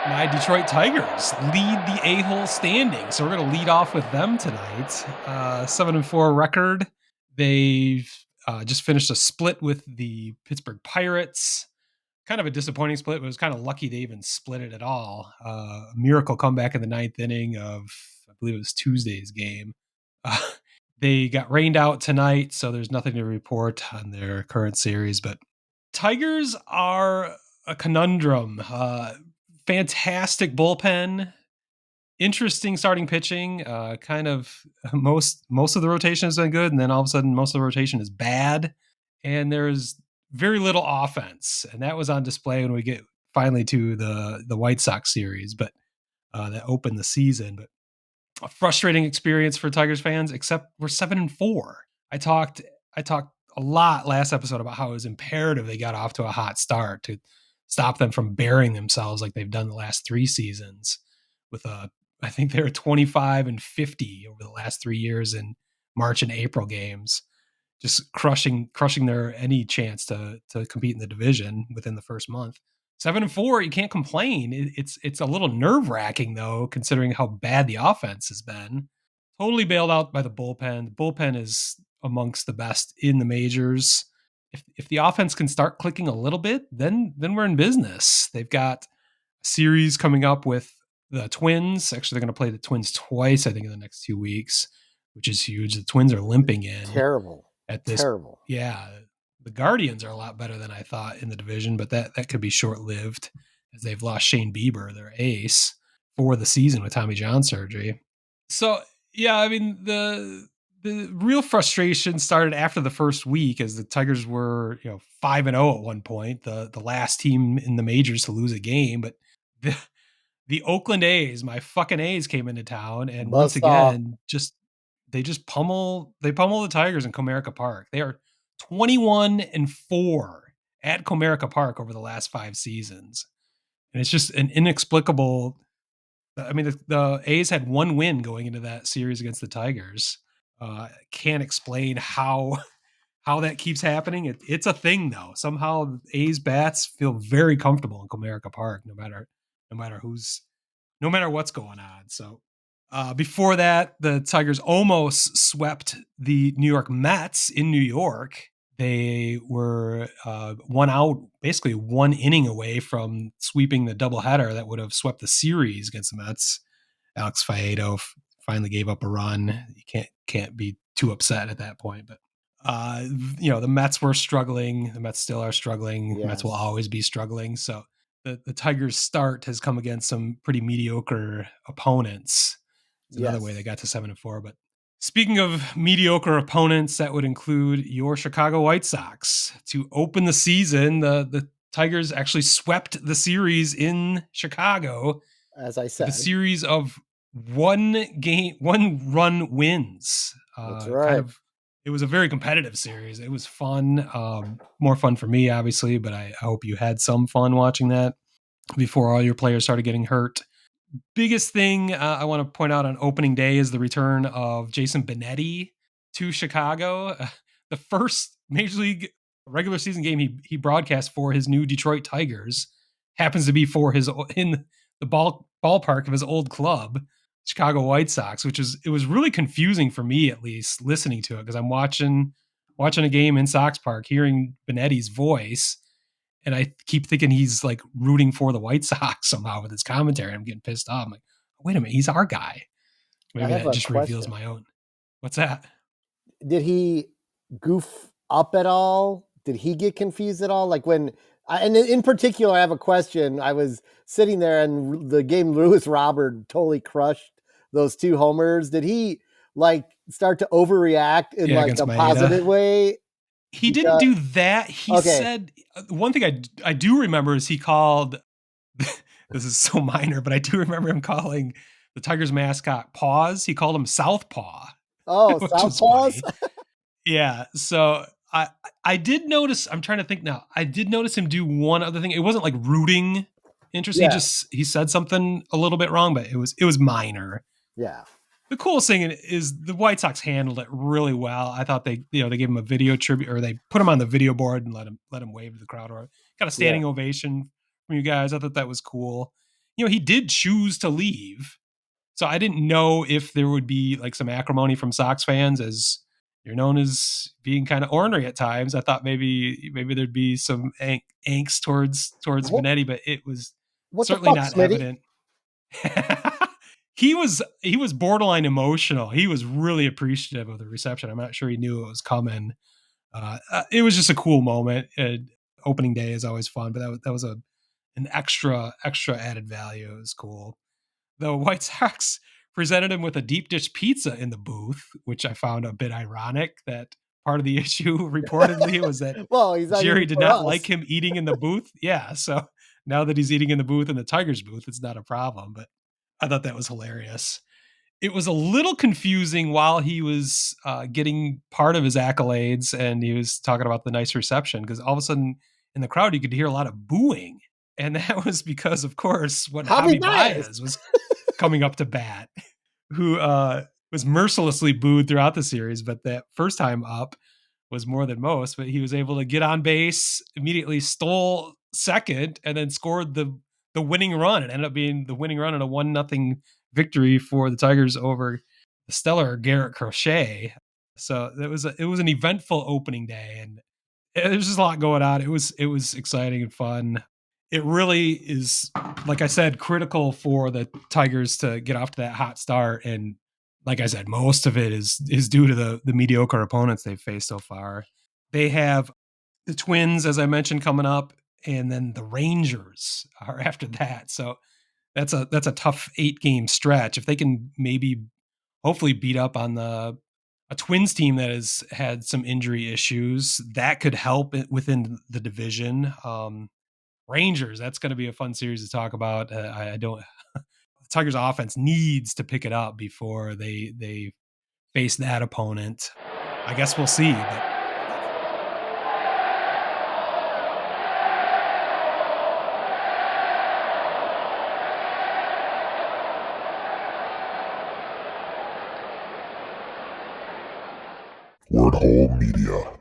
My Detroit Tigers lead the A-hole standing, so we're going to lead off with them tonight. 7-4 record. They've just finished a split with the Pittsburgh Pirates. Kind of a disappointing split, but it was kind of lucky they even split it at all. A miracle comeback in the ninth inning of, I believe it was Tuesday's game. Uh, they got rained out tonight, so there's nothing to report on their current series. But Tigers are a conundrum. Fantastic bullpen, interesting starting pitching. Kind of most of the rotation has been good, and then all of a sudden most of the rotation is bad, and there's very little offense, and that was on display when we get finally to the White Sox series, but that opened the season. But a frustrating experience for Tigers fans, except we're 7-4. I talked a lot last episode about how it was imperative they got off to a hot start to stop them from burying themselves like they've done the last 3 seasons with I think they were 25-50 over the last 3 years in March and April games, just crushing their any chance to compete in the division within the first month. 7-4, you can't complain. It's a little nerve wracking though, considering how bad the offense has been. Totally bailed out by the bullpen. The bullpen is amongst the best in the majors. If the offense can start clicking a little bit, then we're in business. They've got a series coming up with the Twins. Actually, they're going to play the Twins twice, I think, in the next 2 weeks, which is huge. The Twins are limping in. Terrible. At this, terrible. Yeah, the Guardians are a lot better than I thought in the division, but that could be short lived as they've lost Shane Bieber, their ace, for the season with Tommy John surgery. So yeah, I mean the real frustration started after the first week as the Tigers were 5-0 at one point, the last team in the majors to lose a game, but the Oakland A's, my fucking A's, came into town and once again they pummel the Tigers in Comerica Park. They are 21-4 at Comerica Park over the last 5 seasons. And it's just an inexplicable. I mean, the A's had 1 win going into that series against the Tigers. Can't explain how that keeps happening. It's a thing though. Somehow A's bats feel very comfortable in Comerica Park, no matter what's going on. So before that, the Tigers almost swept the New York Mets in New York. They were 1 out, basically 1 inning away from sweeping the doubleheader that would have swept the series against the Mets. Alex Faedo finally gave up a run. You can't be too upset at that point. But the Mets were struggling. The Mets still are struggling. Yes. The Mets will always be struggling. So the Tigers' start has come against some pretty mediocre opponents. It's another way they got to 7-4. But speaking of mediocre opponents, that would include your Chicago White Sox. To open the season, the Tigers actually swept the series in Chicago. As I said, a series of 1-run wins. That's right. It was a very competitive series. It was fun, more fun for me, obviously, but I hope you had some fun watching that before all your players started getting hurt. Biggest thing I want to point out on opening day is the return of Jason Benetti to Chicago. The first Major League regular season game he broadcast for his new Detroit Tigers happens to be in the ballpark of his old club, Chicago White Sox, it was really confusing for me, at least, listening to it, because I'm watching a game in Sox Park, hearing Benetti's voice, and I keep thinking he's like rooting for the White Sox somehow with his commentary. I'm getting pissed off. I'm like, wait a minute, he's our guy. Maybe that just reveals my own. What's that? Did he goof up at all? Did he get confused at all? Like and in particular, I have a question. I was sitting there and the game Lewis Robert totally crushed those 2 homers. Did he start to overreact in a positive way? He didn't do that. He said one thing I do remember is he called, this is so minor, but I do remember him calling the Tigers mascot Paws. He called him Southpaw. Oh, Southpaws? Yeah. So I did notice, I'm trying to think now, I did notice him do one other thing. It wasn't like rooting interest. Yeah. He said something a little bit wrong, but it was minor. Yeah. The coolest thing is the White Sox handled it really well. I thought they gave him a video tribute, or they put him on the video board and let him wave to the crowd, or got a standing ovation from you guys. I thought that was cool. he did choose to leave. So I didn't know if there would be like some acrimony from Sox fans, as you're known as being kind of ornery at times. I thought maybe there'd be some angst towards What, Benetti, but it was what the certainly fuck, not Smitty? evident. He was borderline emotional. He was really appreciative of the reception. I'm not sure he knew it was coming. It was just a cool moment. Opening day is always fun, but that was an extra added value. It was cool. The White Sox presented him with a deep dish pizza in the booth, which I found a bit ironic. That part of the issue reportedly was that Well, he's not Jerry eating did for not like us. him eating in the booth. Yeah, so now that he's eating in the booth in the Tigers booth, it's not a problem. But I thought that was hilarious. It was a little confusing while he was getting part of his accolades and he was talking about the nice reception, because all of a sudden in the crowd you could hear a lot of booing, and that was because, of course, when Javi Javi Baez. Baez was coming up to bat, who was mercilessly booed throughout the series, but that first time up was more than most. But he was able to get on base, immediately stole second, and then scored the winning run. It ended up being the winning run in a 1-0 victory for the Tigers over the stellar Garrett Crochet. So it was an eventful opening day, and there's just a lot going on. It was exciting and fun. It really is, like I said, critical for the Tigers to get off to that hot start. And like I said, most of it is due to the mediocre opponents they've faced so far. They have the Twins, as I mentioned, coming up, and then the Rangers are after that. So that's a tough 8-game stretch. If they can maybe hopefully beat up on a Twins team that has had some injury issues, that could help within the division. Rangers, that's going to be a fun series to talk about. I don't. The Tigers' offense needs to pick it up before they face that opponent. I guess we'll see. But Word Hole Media.